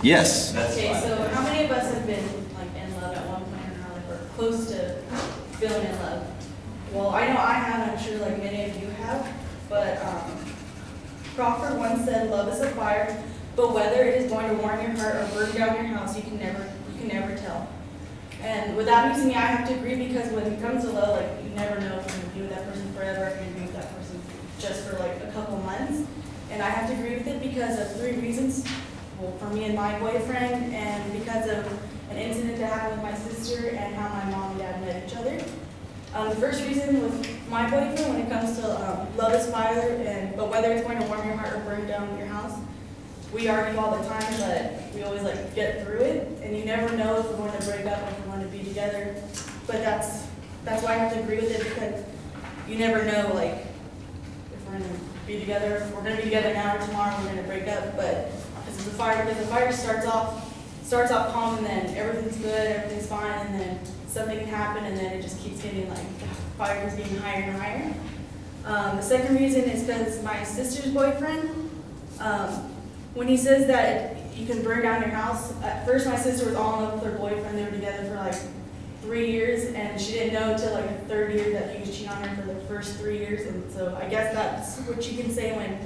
Yes. Okay, so how many of us have been like in love at one point or another, or close to feeling in love? Well, I know I have, and I'm sure like many of you have, but Crawford once said, "Love is a fire, but whether it is going to warm your heart or burn down your house, you can never tell." And with that means to me, I have to agree, because when it comes to love, like you never know if you're going to be with that person forever, if you're going to be with that person just for like a couple months. And I have to agree with it because of 3 reasons. Well, for me and my boyfriend, and because of an incident that happened with my sister and how my mom and dad met each other. The first reason with my boyfriend, when it comes to love is fire, but whether it's going to warm your heart or burn down your house, we argue all the time, but we always like get through it, and you never know if we're going to break up or if we're going to be together. But that's why I have to agree with it, because you never know like if we're going to be together, if we're going to be together now or tomorrow, we're going to break up. But this is a fire, because the fire starts off calm, and then everything's good, everything's fine, and then something can happen, and then it just keeps getting like the fire is getting higher and higher. The second reason is because my sister's boyfriend. When he says that you can burn down your house, at first my sister was all in love with her boyfriend. They were together for like 3 years, and she didn't know until like the 3rd year that he was cheating on her for the first 3 years. And so I guess that's what you can say when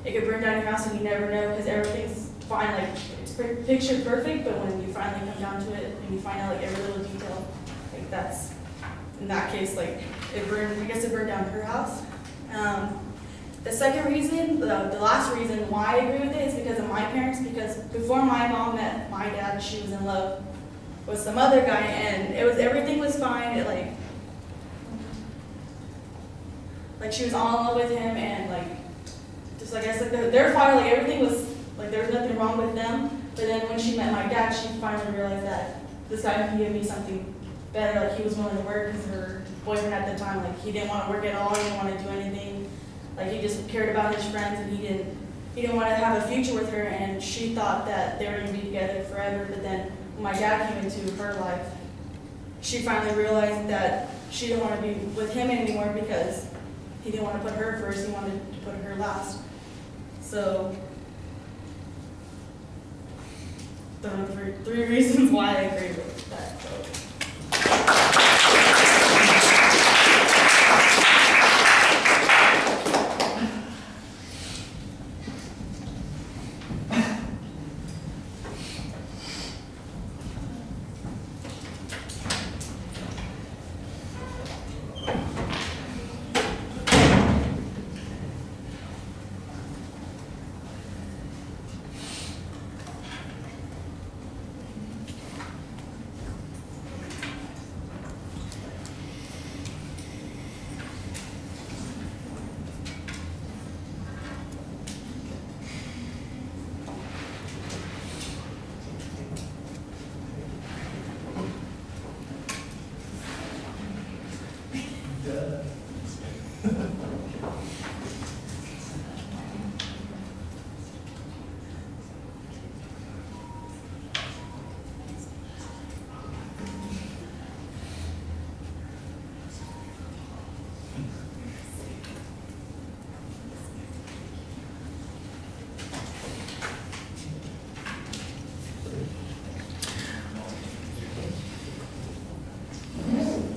it could burn down your house and you never know, because everything's fine, like it's picture perfect, but when you finally come down to it and you find out like every little detail, like that's, in that case, like it burned, I guess it burned down her house. The second reason, the last reason why I agree with it is because of my parents, because before my mom met my dad, she was in love with some other guy, and everything was fine. It like she was all in love with him, and like just like I said, their fire, like everything was like there was nothing wrong with them. But then when she met my dad, she finally realized that this guy can give me something better. Like he was willing to work, because her boyfriend at the time, like he didn't want to work at all, he didn't want to do anything. Like he just cared about his friends, and he didn't want to have a future with her, and she thought that they were going to be together forever. But then when my dad came into her life, she finally realized that she didn't want to be with him anymore, because he didn't want to put her first, he wanted to put her last. So those are 3 reasons why I agree with that. So.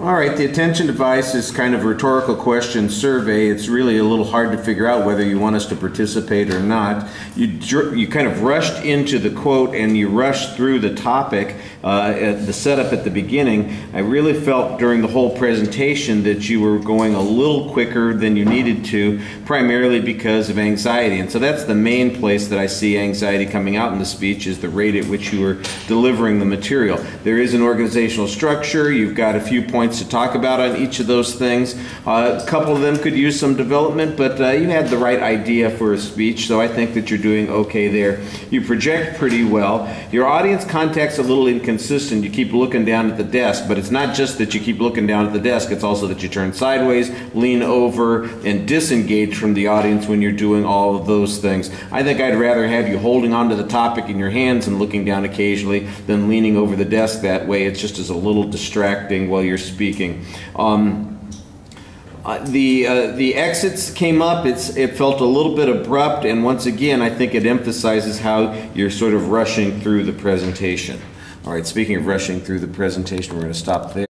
All right, the attention device is kind of a rhetorical question survey. It's really a little hard to figure out whether you want us to participate or not. You kind of rushed into the quote and you rushed through the topic, the setup at the beginning. I really felt during the whole presentation that you were going a little quicker than you needed to, primarily because of anxiety. And so that's the main place that I see anxiety coming out in the speech, is the rate at which you were delivering the material. There is an organizational structure. You've got a few points to talk about on each of those things. A couple of them could use some development, but you had the right idea for a speech, so I think that you're doing okay there. You project pretty well. Your audience contact's a little inconsistent. You keep looking down at the desk, but it's not just that you keep looking down at the desk, it's also that you turn sideways, lean over, and disengage from the audience when you're doing all of those things. I think I'd rather have you holding onto the topic in your hands and looking down occasionally than leaning over the desk that way. It's just as a little distracting while you're speaking. The exits came up. It felt a little bit abrupt, and once again, I think it emphasizes how you're sort of rushing through the presentation. All right, speaking of rushing through the presentation, we're going to stop there.